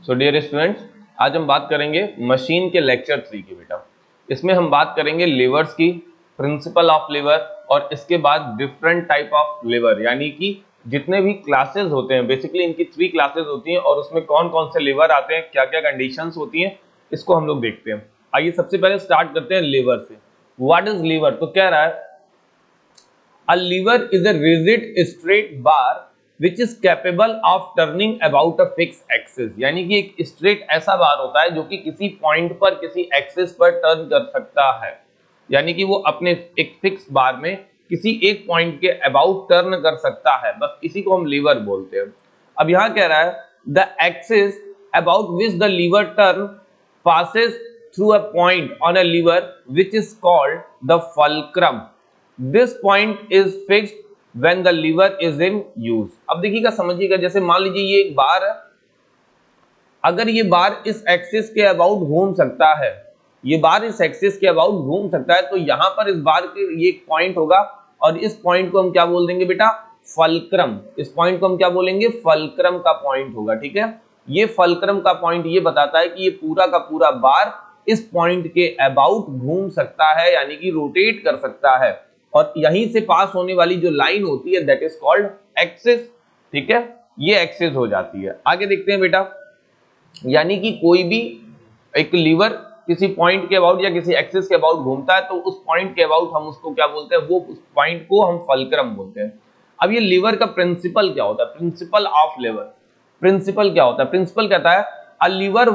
So dear students, आज हम बात करेंगे मशीन के लेक्चर 3 की बेटा। इसमें हम बात करेंगे लीवर्स की, प्रिंसिपल ऑफ लीवर, और इसके बाद डिफरेंट टाइप ऑफ लीवर, यानी कि जितने भी क्लासेस होते हैं, बेसिकली इनकी 3 क्लासेस होती हैं और उसमें कौन कौन से लीवर आते हैं, क्या क्या कंडीशंस होती हैं, इसको हम लोग देखते हैं। आइए सबसे पहले स्टार्ट करते हैं लीवर से। What is lever? तो कह रहा है a lever is a rigid straight bar which is capable of turning about a fixed axis, यानी कि एक स्ट्रेट ऐसा बार होता है जो कि किसी पॉइंट पर किसी एक्सिस पर टर्न कर सकता है, यानी कि वो अपने एक फिक्स बार में किसी एक पॉइंट के अबाउट टर्न कर सकता है, बस इसी को हम लीवर बोलते हैं। अब यहां कह रहा है the axis about which the lever turn passes through a point on a lever which is called the fulcrum. This point is fixed when the lever is in use. अब देखिएगा, समझिएगा, जैसे मान लीजिए ये एक बार है, अगर ये बार इस एक्सिस के अबाउट घूम सकता है, ये बार इस एक्सिस के अबाउट घूम सकता है, तो यहां पर इस बार के ये एक पॉइंट होगा और इस पॉइंट को हम क्या बोल देंगे बेटा? फलक्रम। इस पॉइंट को हम क्या बोलेंगे? फलक्रम का पॉइंट होगा। ठीक है, ये फलक्रम का पॉइंट ये बताता है कि ये पूरा का पूरा बार इस पॉइंट के अबाउट घूम सकता है, यानी कि रोटेट कर सकता है, और यहीं से पास होने वाली जो लाइन होती है दैट इज कॉल्ड एक्सिस। ठीक है, ये एक्सिस हो जाती है। आगे देखते हैं बेटा, यानी कि कोई भी एक लीवर किसी पॉइंट के अबाउट या किसी एक्सिस के अबाउट घूमता है तो उस पॉइंट के अबाउट हम उसको क्या बोलते हैं? वो उस पॉइंट को हम फलक्रम बोलते हैं। अब ये लीवर का प्रिंसिपल क्या होता है? प्रिंसिपल ऑफ लीवर, प्रिंसिपल क्या होता है? प्रिंसिपल कहता है a lever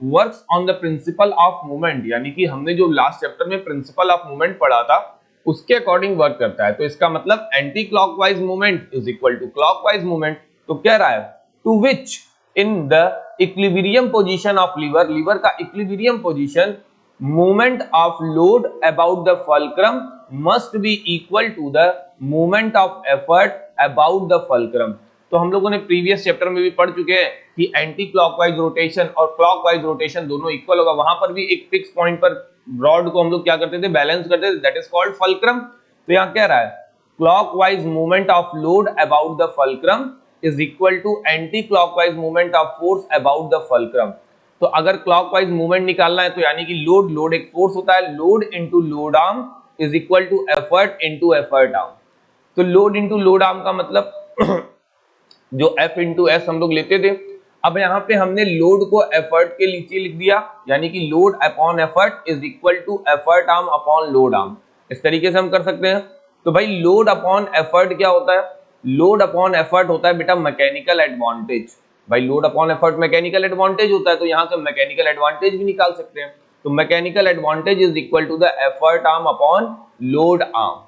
works on the principle of movement, यानी कि हमने जो लास्ट चैप्टर में प्रिंसिपल ऑफ मूवमेंट पढ़ा था उसके अकॉर्डिंग वर्क करता है। तो इसका मतलब anti clockwise movement is equal to clockwise movement. तो कह रहा है to which in the equilibrium position of lever, lever का equilibrium position, movement of load about the fulcrum must be equal to the movement of effort about the fulcrum. तो हम लोगों ने previous chapter में भी पढ़ चुके हैं कि एंटी क्लॉकवाइज रोटेशन और क्लॉकवाइज रोटेशन दोनों इक्वल होगा। वहां पर भी एक फिक्स पॉइंट पर रॉड को हम लोग क्या करते थे? बैलेंस करते थे, दैट इज कॉल्ड फलक्रम। तो यहां कह रहा है clockwise movement of load about the fulcrum is equal to anti clockwise movement of force about the fulcrum. तो अगर क्लॉकवाइज मूवमेंट निकालना है तो यानी कि लोड एक फोर्स होता है, load into load arm is equal to effort into effort arm. तो लोड इनटू लोड आर्म का मतलब जो F इंटू एस हम लोग लेते थे, अब यहाँ पे हमने लोड को एफर्ट के नीचे लिख दिया, यानी कि load upon effort is equal to effort arm upon load arm. इस तरीके से हम कर सकते हैं। तो भाई लोड अपॉन एफर्ट क्या होता है? लोड अपॉन एफर्ट होता है बेटा मैकेनिकल एडवांटेज। भाई load upon effort mechanical advantage होता है, तो यहाँ से मैकेनिकल एडवांटेज भी निकाल सकते हैं। तो mechanical advantage is equal to the effort arm upon load arm.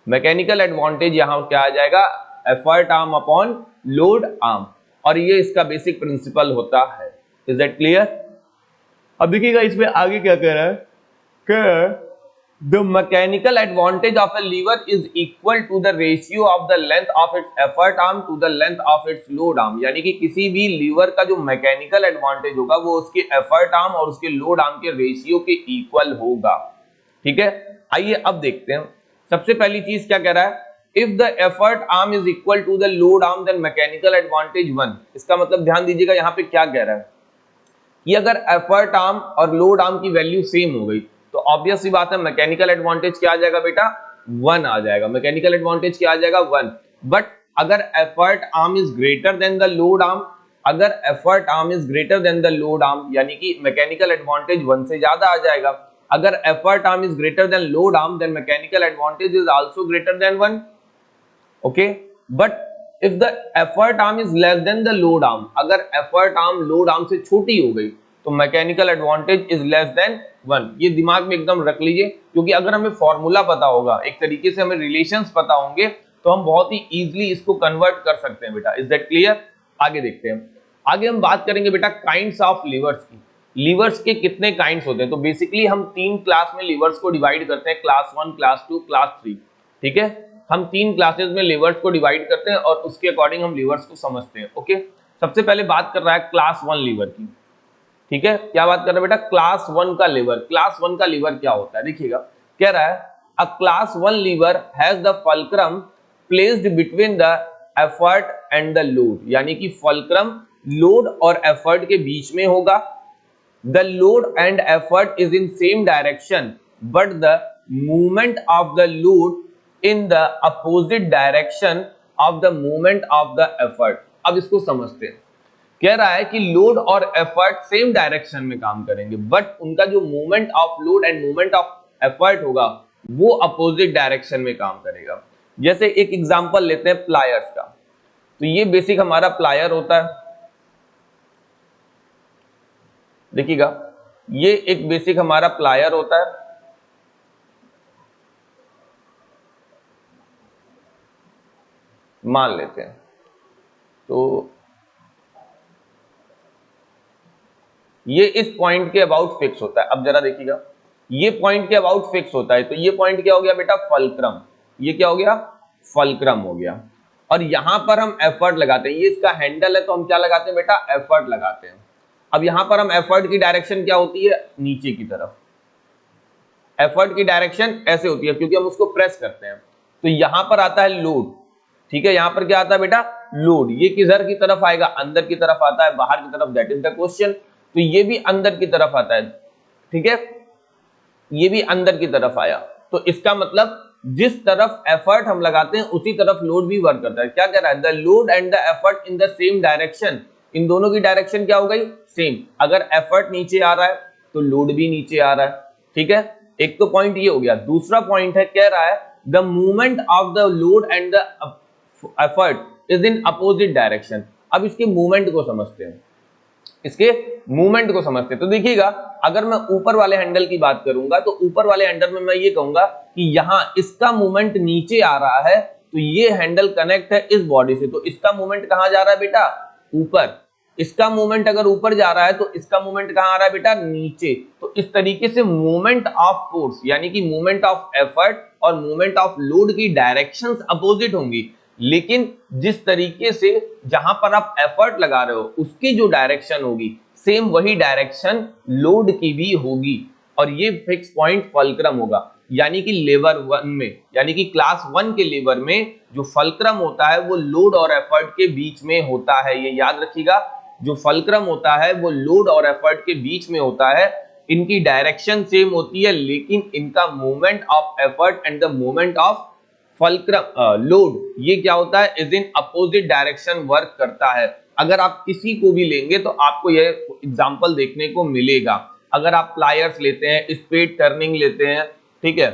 Mechanical advantage यहाँ क्या आ जाएगा? Effort arm upon load arm, और ये इसका बेसिक प्रिंसिपल होता है। Is that clear? अब देखिएगा इसमें आगे क्या कह रहा है कि the mechanical advantage of a lever is equal to the ratio of the length of its effort arm to the length of its load arm, यानी कि किसी भी लीवर का जो मैकेनिकल एडवांटेज होगा वो उसके एफर्ट आर्म और उसके लोड आर्म के रेशियो के इक्वल होगा। ठीक है, आइए अब देखते हैं। सबसे पहली चीज क्या कह रहा है? If the effort arm is equal to the load arm, then mechanical advantage 1। इसका मतलब ध्यान दीजिएगा यहाँ पे क्या कह रहा है कि अगर एफर्ट आर्म और लोड आर्म की वैल्यू सेम हो गई तो ऑब्वियस सी बात है मैकेनिकल एडवांटेज क्या आ जाएगा बेटा? 1 आ जाएगा। मैकेनिकल एडवांटेज क्या आ जाएगा? 1। बट अगर effort arm is greater than the load arm, अगर effort arm is greater than the load arm, यानी कि मैकेनिकल एडवांटेज 1 से ज्यादा आ जाएगा। अगर effort arm is greater than load arm, then mechanical advantage is also greater than 1। Okay, but if the effort arm is less than the load arm, अगर effort arm load arm से छोटी हो गई तो mechanical advantage is less than 1। ये दिमाग में एकदम रख लीजिए, क्योंकि अगर हमें फॉर्मूला पता होगा, एक तरीके से हमें रिलेशंस पता होंगे, तो हम बहुत ही इजीली इसको कन्वर्ट कर सकते हैं बेटा। Is that clear? आगे देखते हैं। आगे हम बात करेंगे बेटा काइंड्स ऑफ लीवर्स की। लीवर्स के कितने काइंड्स होते हैं? तो बेसिकली हम 3 क्लास में लीवर्स को डिवाइड करते हैं, क्लास 1, क्लास 2, क्लास 3। ठीक है, हम 3 क्लासेस में लीवर्स को डिवाइड करते हैं और उसके अकॉर्डिंग हम लीवर्स को समझते हैं। ओके, सबसे पहले बात कर रहा है क्लास 1 लीवर की। ठीक है, क्या बात कर रहे हैं बेटा? क्लास 1 का लीवर। क्लास 1 का लीवर क्या होता है? देखिएगा, कह रहा है a class 1 lever has the fulcrum placed between the effort and the load, यानी कि फलक्रम लोड और एफर्ट के बीच में होगा। The load and effort is in same direction but the movement of the load in the opposite direction of the movement of the effort. अब इसको समझते हैं। कह रहा है कि लोड और एफर्ट सेम डायरेक्शन में काम करेंगे बट उनका जो movement of load and movement of effort होगा वो अपोजिट डायरेक्शन में काम करेगा। जैसे एक एग्जांपल लेते हैं प्लायर्स का। तो ये बेसिक हमारा प्लायर होता है, देखिएगा ये एक बेसिक हमारा प्लायर होता है। मान लेते हैं तो ये इस पॉइंट के अबाउट फिक्स होता है। अब जरा देखिएगा ये पॉइंट के अबाउट फिक्स होता है तो ये पॉइंट क्या हो गया बेटा, फल्क्रम। ये क्या हो गया, फल्क्रम हो गया। और यहां पर हम एफर्ट लगाते हैं, ये इसका हैंडल है तो हम क्या लगाते हैं बेटा, एफर्ट लगाते हैं। अब यहां पर हम एफर्ट की डायरेक्शन क्या होती है, नीचे की तरफ। एफर्ट की डायरेक्शन ऐसे होती है क्योंकि हम उसको प्रेस करते हैं। तो यहां पर आता है लोड, ठीक है, यहां पर क्या आता है बेटा, लोड। ये किधर की तरफ आएगा, अंदर की तरफ आता है, बाहर की तरफ, दैट इज द क्वेश्चन। तो ये भी अंदर की तरफ आता है, ठीक है, ये भी अंदर की तरफ आया। तो इसका मतलब जिस तरफ एफर्ट हम लगाते हैं उसी तरफ लोड भी वर्क करता है। क्या कह रहा है, the load and the effort in the same direction. इन दोनों की डायरेक्शन क्या हो गई, सेम। अगर एफर्ट नीचे आ रहा है तो लोड भी नीचे आ रहा है, ठीक है। एक तो पॉइंट ये हो गया। दूसरा पॉइंट है, कह रहा है the movement of the load and the effort is in opposite direction. अब इसके मूवमेंट को समझते हैं, इसके मूवमेंट को समझते हैं। तो देखिएगा अगर मैं ऊपर वाले हैंडल की बात करूंगा तो ऊपर वाले हैंडल में मैं ये कहूंगा कि यहां इसका मूवमेंट नीचे आ रहा है तो ये हैंडल कनेक्ट है इस बॉडी से, तो इसका मूवमेंट कहां जा रहा है बेटा, ऊपर। इसका मूवमेंट अगर ऊपर जा रहा है तो इसका मूवमेंट कहां आ रहा है बेटा, नीचे। तो इस तरीके से मूवमेंट ऑफ फोर्स यानी कि मूवमेंट ऑफ एफर्ट और मूवमेंट ऑफ लोड की डायरेक्शंस अपोजिट होंगी, लेकिन जिस तरीके से जहां पर आप एफर्ट लगा रहे हो उसकी जो डायरेक्शन होगी सेम वही डायरेक्शन लोड की भी होगी। और ये फिक्स पॉइंट फल्क्रम होगा। यानी कि लेवर 1 में, यानी कि क्लास 1 के लेवर में जो फल्क्रम होता है वो लोड और एफर्ट के बीच में होता है। ये याद रखिएगा, जो फल्क्रम होता है वो लोड और एफर्ट के बीच में होता है। इनकी डायरेक्शन सेम होती है लेकिन इनका movement of effort and the movement of fulcrum load ये क्या होता है, is in opposite direction work करता है। अगर आप किसी को भी लेंगे तो आपको यह एग्जांपल देखने को मिलेगा। अगर आप प्लायर्स लेते हैं, स्पेड टर्निंग लेते हैं, ठीक है,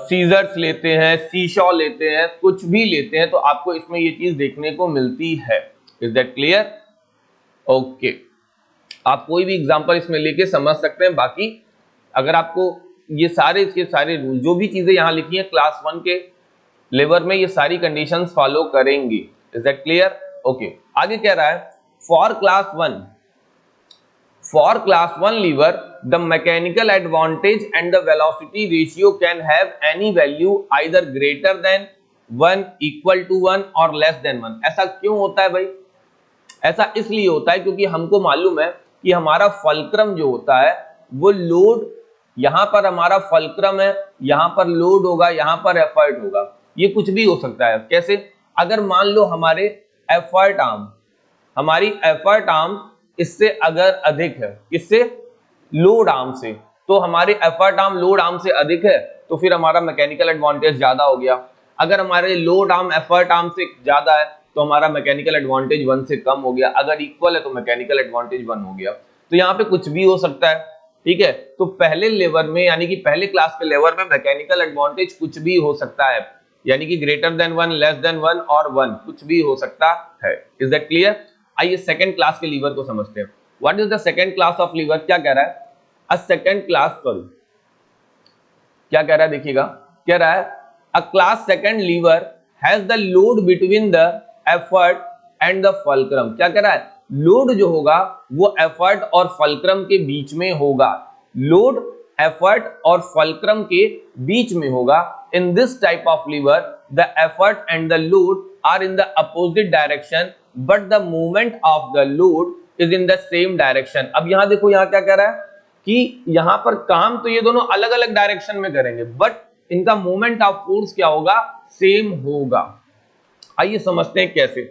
सीजर्स लेते हैं, सीशॉ लेते हैं, कुछ भी लेते हैं तो आपको इसमें ये चीज देखने को मिलती है। Is that clear? ओके, आप कोई भी एग्जांपल इसमें लेके समझ सकते हैं। बाकी अगर आपको ये सारे इसके सारे रूल जो भी चीजें यहां लिखी हैं क्लास 1 के लेवर में ये सारी कंडीशंस फॉलो करेंगी। Is that clear? ओके, आगे कह रहा है for class 1 lever the mechanical advantage and the velocity ratio can have any value either greater than 1, equal to 1 और लेस देन 1। ऐसा क्यों होता है भाई? ऐसा इसलिए होता है क्योंकि हमको मालूम है कि हमारा फल्क्रम जो होता है वो लोड, यहां पर हमारा फल्क्रम है, यहां पर लोड होगा, यहां पर एफर्ट होगा। ये कुछ भी हो सकता है। कैसे? अगर मान लो हमारी एफर्ट आर्म इससे अगर अधिक है, किससे, लोड आर्म से, तो हमारे एफर्ट आर्म लोड आर्म से अधिक है तो फिर हमारा मैकेनिकल एडवांटेज ज्यादा हो गया। अगर हमारे लोड आर्म एफर्ट आर्म से ज्यादा है तो हमारा मैकेनिकल एडवांटेज 1 से कम हो गया। अगर इक्वल है तो मैकेनिकल एडवांटेज 1 हो गया। तो यहाँ पे कुछ भी हो सकता है, ठीक है। तो पहले लेवर में यानी कि पहले क्लास के लेवर में मैकेनिकल एडवांटेज कुछ भी हो सकता है, यानी कि ग्रेटर देन 1, लेस देन 1 और 1 कुछ भी हो सकता है। Is that clear? आइए सेकंड क्लास के लीवर को समझते हैं। What is the second class of lever? क्या कह रहा है, अ सेकंड क्लास, क्या कह रहा है देखिएगा, कह रहा है a class second lever has the load between the effort and the fulcrum. क्या कह रहा है, लोड जो होगा वो एफर्ट और फल्क्रम के बीच में होगा। लोड एफर्ट और फल्क्रम के बीच में होगा। In this type of lever the effort and the load are in the opposite direction but the movement of the load is in the same direction. अब यहां देखो, यहां क्या कह रहा है कि यहां पर काम तो ये दोनों अलग अलग डायरेक्शन में करेंगे बट इनका मूवमेंट ऑफ फोर्स क्या होगा, सेम होगा। आइए समझते हैं कैसे।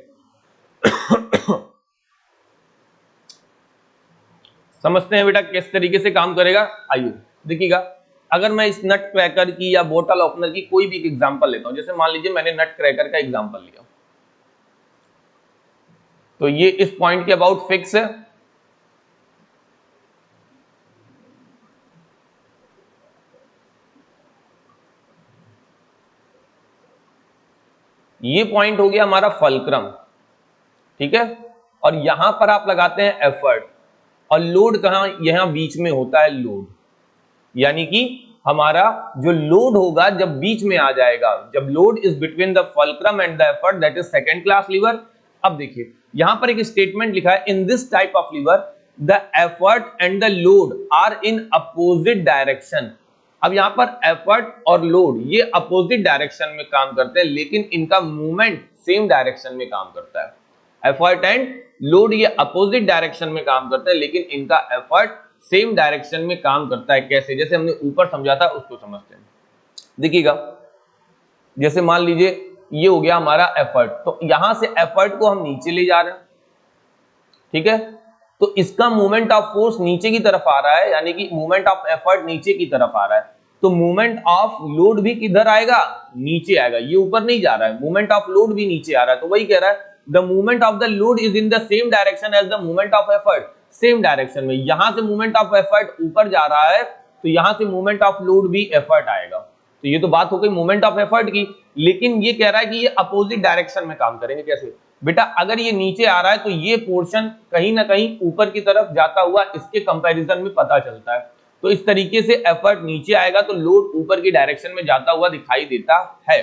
समझते हैं बेटा किस तरीके से काम करेगा। आइए देखिएगा, अगर मैं इस नट क्रैकर की या बोतल ओपनर की कोई भी एग्जांपल लेता हूं, जैसे मान लीजिए मैंने नट क्रैकर का एग्जांपल लिया, तो ये इस पॉइंट के अबाउट फिक्स है, ये पॉइंट हो गया हमारा फल्क्रम, ठीक है। और यहां पर आप लगाते हैं एफर्ट, और लोड कहां, यहां बीच में होता है लोड, यानी कि हमारा जो लोड होगा जब बीच में आ जाएगा, जब load is between the fulcrum and the effort, that is second class lever. अब देखिए यहां पर एक स्टेटमेंट लिखा है, in this type of lever the effort and the load are in opposite direction. अब यहां पर एफर्ट और लोड ये अपोजिट डायरेक्शन में काम करते हैं, लेकिन इनका मूवमेंट सेम डायरेक्शन में काम करता है। एफर्ट एंड लोड ये अपोजिट डायरेक्शन में काम करते हैं, लेकिन इनका एफर्ट सेम डायरेक्शन में काम करता है। कैसे, जैसे हमने ऊपर समझा था उसको समझते हैं। देखिएगा, जैसे मान लीजिए ये हो गया हमारा एफर्ट, तो यहां से एफर्ट को हम नीचे ले जा रहे हैं, ठीक है। तो इसका मूवमेंट ऑफ फोर्स नीचे की तरफ आ रहा है, यानी कि मूवमेंट ऑफ एफर्ट नीचे की तरफ आ रहा है। तो मूवमेंट ऑफ लोड भी किधर आएगा, नीचे आएगा, ये ऊपर नहीं जा रहा है, मूवमेंट ऑफ लोड भी नीचे आ रहा है। तो वही कह रहा है, the movement of the load is in the same direction as the movement of effort, same direction में। यहां से मूवमेंट ऑफ एफर्ट ऊपर जा रहा है, तो यहां से मूवमेंट ऑफ लोड भी एफर्ट आएगा। तो ये तो बात हो गई मूवमेंट ऑफ एफर्ट की, लेकिन ये कह रहा है कि ये अपोजिट डायरेक्शन में काम करेंगे। कैसे बेटा, अगर ये नीचे आ रहा है तो ये पोर्शन कहीं ना कहीं ऊपर की तरफ जाता हुआ इसके कंपैरिजन में पता चलता है। तो इस तरीके से एफर्ट नीचे आएगा तो लोड ऊपर की डायरेक्शन में जाता हुआ दिखाई देता है,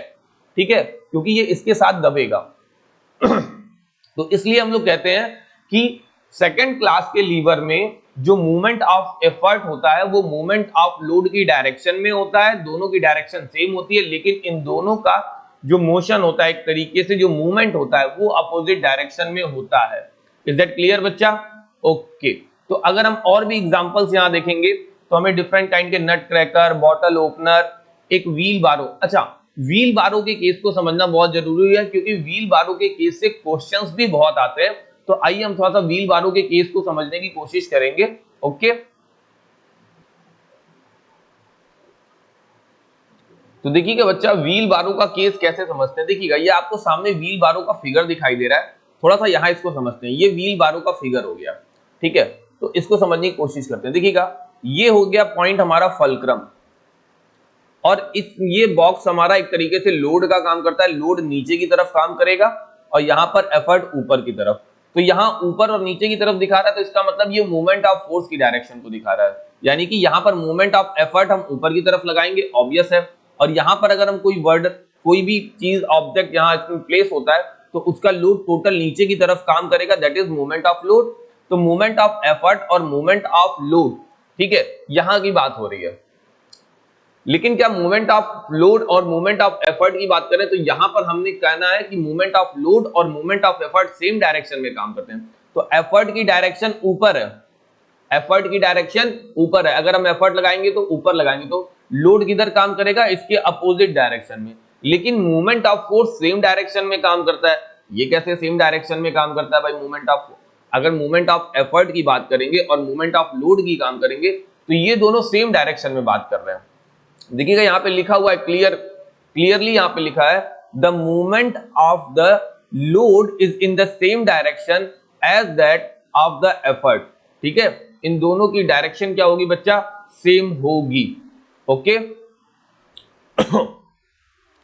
ठीक है, क्योंकि ये इसके साथ दबेगा। तो इसलिए हम लोग कहते हैं कि सेकंड क्लास के लीवर में जो मूवमेंट ऑफ एफर्ट होता है वो मूवमेंट ऑफ लोड की डायरेक्शन में होता है, दोनों की डायरेक्शन सेम होती है, लेकिन इन दोनों का जो मोशन होता है, एक तरीके से जो मूवमेंट होता है वो अपोजिट डायरेक्शन में होता है। इज दैट क्लियर बच्चा? ओके। तो अगर हम और भी एग्जांपल्स यहां देखेंगे तो हमें डिफरेंट काइंड के नट क्रैकर, बॉटल ओपनर, एक व्हील बारो। अच्छा, व्हील बारो के केस को समझना बहुत जरूरी है, क्योंकि व्हील बारो के केस से क्वेश्चंस भी बहुत आते हैं। तो आइए हम थोड़ा सा व्हील बारो के केस को समझने की कोशिश करेंगे। ओके, तो देखिएगा बच्चा, व्हील बारो का केस कैसे समझते हैं। देखिएगा, ये आपको सामने व्हील बारो का फिगर दिखाई दे रहा है, थोड़ा सा यहाँ इसको समझते हैं। ये व्हील बारो का फिगर हो गया, ठीक है, तो इसको समझने की कोशिश करते हैं। देखिएगा, ये हो गया पॉइंट हमारा फल्क्रम, और ये बॉक्स हमारा एक तरीके से लोड का काम करता है। लोड नीचे की तरफ काम करेगा और यहाँ पर एफर्ट ऊपर की तरफ। तो यहाँ ऊपर और नीचे की तरफ दिखा रहा है, तो इसका मतलब ये मूवमेंट ऑफ फोर्स की डायरेक्शन को दिखा रहा है, यानी कि यहाँ पर मूवमेंट ऑफ एफर्ट हम ऊपर की तरफ लगाएंगे, ऑब्वियस है। और यहाँ पर अगर हम कोई भी चीज, ऑब्जेक्ट यहाँ प्लेस होता है, तो उसका लोड टोटल नीचे की तरफ काम करेगा, that is movement of load. तो मूवमेंट ऑफ एफर्ट और मूवमेंट ऑफ लोड, ठीक है, यहाँ की बात हो रही है। लेकिन क्या मूवमेंट ऑफ लोड और मूवमेंट ऑफ एफर्ट की बात करें तो यहां पर हमने कहना है कि मूवमेंट ऑफ लोड और movement of effort same direction में काम करते हैं। तो एफर्ट की डायरेक्शन ऊपर है, एफर्ट की डायरेक्शन ऊपर है। अगर हम एफर्ट लगाएंगे तो ऊपर लगाएंगे, तो लोड किधर काम करेगा, इसके अपोजिट डायरेक्शन में। लेकिन movement of force same direction में काम करता है। ये कैसे सेम डायरेक्शन में काम करता है भाई? मूवमेंट ऑफ, अगर मूवमेंट ऑफ एफर्ट की बात करेंगे और मूवमेंट ऑफ लोड की काम करेंगे तो ये दोनों सेम डायरेक्शन में बात कर रहे हैं। देखिएगा, यहाँ पे लिखा हुआ है क्लियरली यहाँ पे लिखा है, the movement of the load is in the same direction as that of the effort, ठीक है। इन दोनों की डायरेक्शन क्या होगी बच्चा? सेम होगी। Okay,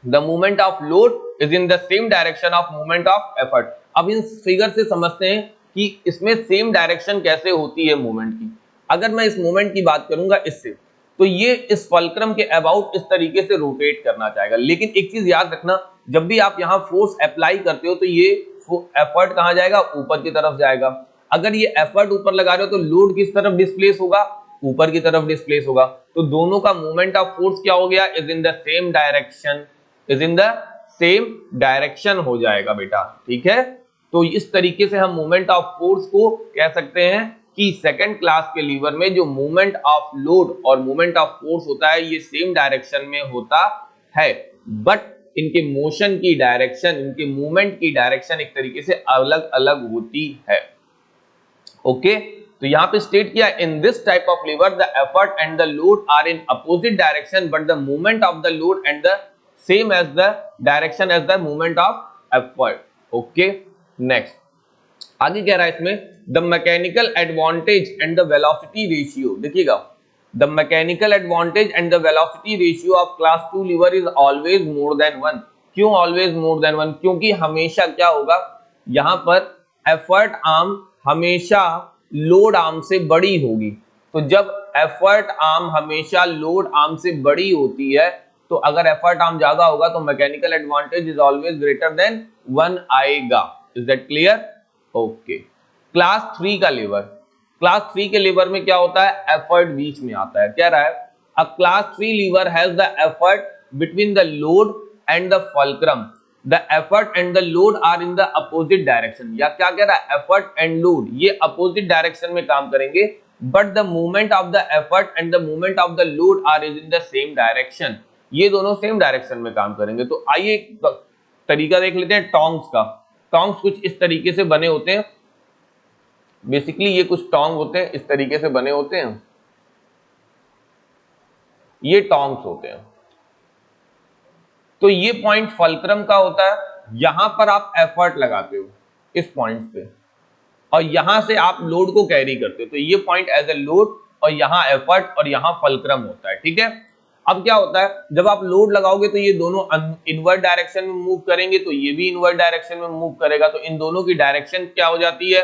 the movement of load is in the same direction of movement of effort. अब in figure से समझते हैं कि इसमें सेम डायरेक्शन कैसे होती है मूवमेंट की। अगर मैं इस मूवमेंट की बात करूंगा इससे, तो ये इस फल्क्रम के अबाउट इस तरीके से रोटेट करना चाहेगा। लेकिन एक चीज याद रखना, जब भी आप यहां फोर्स अप्लाई करते हो तो ये एफर्ट कहां जाएगा? ऊपर की तरफ जाएगा। अगर ये एफर्ट ऊपर लगा रहे हो तो लोड किस तरफ डिस्प्लेस होगा? ऊपर की तरफ डिस्प्लेस होगा। तो दोनों का मूवमेंट ऑफ फोर्स क्या हो गया? Is in the same direction, is in the same direction हो जाएगा बेटा, ठीक है। तो इस तरीके से हम मूवमेंट ऑफ फोर्स को कह सकते हैं कि सेकंड क्लास के लीवर में जो मूवमेंट ऑफ लोड और मूवमेंट ऑफ फोर्स होता है ये सेम डायरेक्शन में होता है, बट इनके मोशन की डायरेक्शन, इनके मूवमेंट की डायरेक्शन एक तरीके से अलग अलग होती है। ओके, तो यहाँ पे स्टेट किया in this type of lever the effort and the load are in opposite direction but the movement of the load and the same as the direction as the movement of effort. Okay, next आगे कह रहा है इसमें the mechanical advantage and the velocity ratio. देखिएगा, the mechanical advantage and the velocity ratio of class 2 lever is always more than 1। क्यों always more than 1? क्योंकि हमेशा क्या होगा, यहां पर एफर्ट आर्म हमेशा लोड आर्म से बड़ी होगी। तो जब एफर्ट आर्म हमेशा लोड आर्म से बड़ी होती है तो अगर एफर्ट आर्म ज्यादा होगा तो mechanical advantage is always greater than 1 आएगा। Is that clear? Okay, class 3 का लीवर, क्लास 3 के लीवर में क्या होता है, एफर्ट बीच में आता है। कह रहा है a class 3 lever has the effort between the load and the fulcrum, the effort and the load are in the opposite direction. या क्या कह रहा है, एफर्ट एंड लोड ये अपोजिट डायरेक्शन में काम करेंगे but the movement of the effort and the movement of the load are is in the same direction. ये दोनों सेम डायरेक्शन में काम करेंगे। तो आइए तरीका देख लेते हैं टोंग्स का। टोंग्स कुछ इस तरीके से बने होते हैं, बेसिकली ये कुछ टोंग होते हैं, इस तरीके से बने होते हैं, ये टोंग्स होते हैं। तो ये पॉइंट फल्क्रम का होता है, यहां पर आप एफर्ट लगाते हो इस पॉइंट पे और यहां से आप लोड को कैरी करते हो। तो ये पॉइंट एज ए लोड और यहां एफर्ट और यहां फल्क्रम होता है। ठीक है, अब क्या होता है, जब आप लोड लगाओगे तो ये दोनों इनवर्ट डायरेक्शन में मूव करेंगे, तो ये भी इनवर्ट डायरेक्शन में मूव करेगा। तो इन दोनों की डायरेक्शन क्या हो जाती है,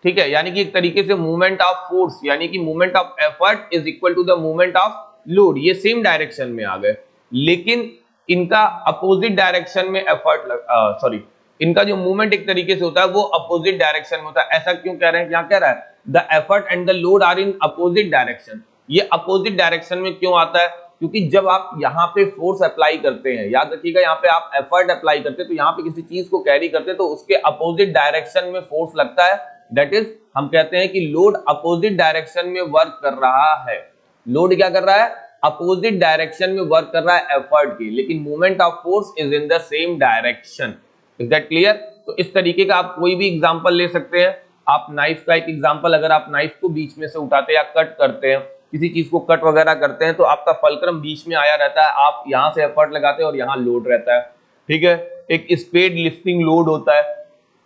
ठीक है, यानी कि एक तरीके से मूवमेंट ऑफ फोर्स यानी कि movement of effort is equal to the movement of load, ये सेम डायरेक्शन में आ गए। लेकिन इनका अपोजिट डायरेक्शन में एफर्ट इनका जो मूवमेंट एक तरीके से होता है वो अपोजिट डायरेक्शन में होता है। ऐसा क्यों कह रहे हैं, क्या कह रहा है, the effort and the load are in opposite direction. ये अपोजिट डायरेक्शन में क्यों आता है, क्योंकि जब आप यहाँ पे फोर्स अप्लाई करते हैं, याद रखिएगा यहाँ पे आप एफर्ट अप्लाई करते हैं तो यहाँ पे किसी चीज को कैरी करते हैं तो उसके अपोजिट डायरेक्शन में फोर्स लगता है। दैट इज हम कहते हैं कि लोड अपोजिट डायरेक्शन में वर्क कर रहा है। लोड क्या कर रहा है, अपोजिट डायरेक्शन में वर्क कर रहा है एफर्ट की, लेकिन movement of force is in the same direction. Is that clear? तो इस तरीके का आप कोई भी एग्जांपल ले सकते हैं। आप नाइफ का एक एग्जांपल, अगर आप नाइफ को बीच में से उठाते हैं या कट करते हैं, किसी चीज को कट वगैरह करते हैं तो आपका फल्क्रम बीच में आया रहता है, आप यहां से एफर्ट लगाते हैं और यहाँ लोड रहता है। ठीक है, एक स्पेड लिफ्टिंग लोड होता है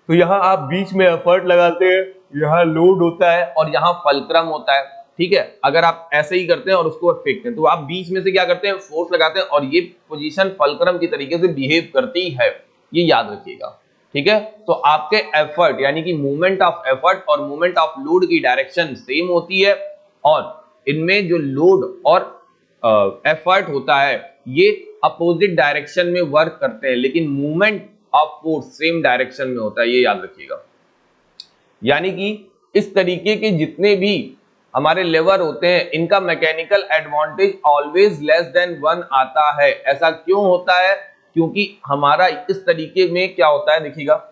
तो यहाँ आप बीच में एफर्ट लगाते हैं, यहाँ लोड होता है और यहाँ फल्क्रम होता है। ठीक है, अगर आप ऐसे ही करते हैं और उसको फेंकते हैं तो आप बीच में से क्या करते हैं, फोर्स लगाते हैं और ये पोजीशन फल्क्रम की तरीके से बिहेव करती है, ये याद रखिएगा। ठीक है, तो आपके एफर्ट यानी कि मूवमेंट ऑफ एफर्ट और मूवमेंट ऑफ लोड की डायरेक्शन सेम होती है और इनमें जो लोड और एफर्ट होता है ये अपोजिट डायरेक्शन में वर्क करते हैं, लेकिन movement of force same direction में होता है, ये याद रखिएगा। यानी कि इस तरीके के जितने भी हमारे लेवर होते हैं इनका mechanical advantage always less than 1 आता है। ऐसा क्यों होता है, क्योंकि हमारा इस तरीके में क्या होता है, देखिएगा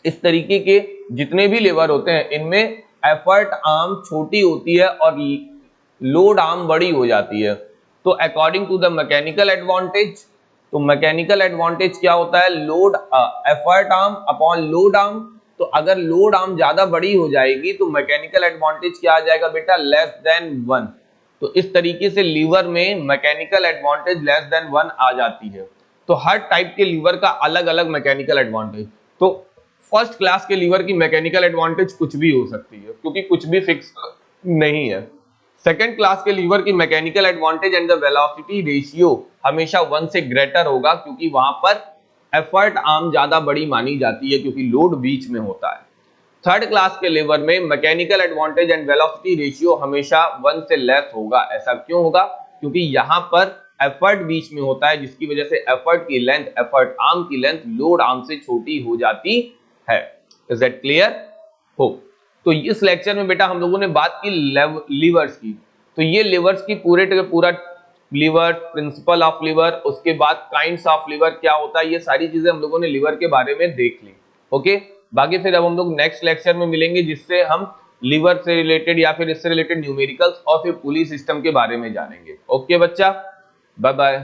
इस तरीके के जितने भी लेवर होते हैं इनमें एफर्ट आर्म छोटी होती है और लोड आर्म बड़ी हो जाती है। तो according to the mechanical advantage, तो मैकेनिकल एडवांटेज क्या होता है, load effort arm upon load arm. तो अगर लोड आर्म ज्यादा बड़ी हो जाएगी तो मैकेनिकल एडवांटेज क्या आ जाएगा बेटा, लेस देन 1। तो इस तरीके से लीवर में मैकेनिकल एडवांटेज लेस देन 1 आ जाती है। तो हर टाइप के लीवर का अलग अलग मैकेनिकल एडवांटेज। तो फर्स्ट क्लास के लीवर की मैकेनिकल एडवांटेज कुछ भी हो सकती है क्योंकि कुछ भी फिक्स नहीं है। सेकेंड क्लास के लीवर की mechanical advantage and the velocity ratio हमेशा 1 से ग्रेटर होगा क्योंकि वहां पर एफर्ट आर्म ज्यादा बड़ी मानी जाती है क्योंकि लोड बीच में होता है। थर्ड क्लास के लीवर में mechanical advantage and velocity ratio हमेशा 1 से लेस होगा। ऐसा क्यों होगा, क्योंकि यहाँ पर एफर्ट बीच में होता है जिसकी वजह से एफर्ट की लेंथ, एफर्ट आर्म की लेंथ लोड आर्म से छोटी हो जाती है। Is that clear? हो। तो इस लेक्चर में बेटा हम लोगों ने बात की लीवर्स की। तो ये लीवर्स की पूरा लीवर, प्रिंसिपल ऑफ लीवर, उसके बाद काइंड्स ऑफ लीवर क्या होता है, ये सारी चीजें हम लोगों ने लीवर के बारे में देख ली। ओके, बाकी फिर अब हम लोग नेक्स्ट लेक्चर में मिलेंगे जिससे हम लीवर से रिलेटेड या फिर इससे रिलेटेड न्यूमेरिकल्स और फिर पुली सिस्टम के बारे में जानेंगे। ओके बच्चा, बाय बाय।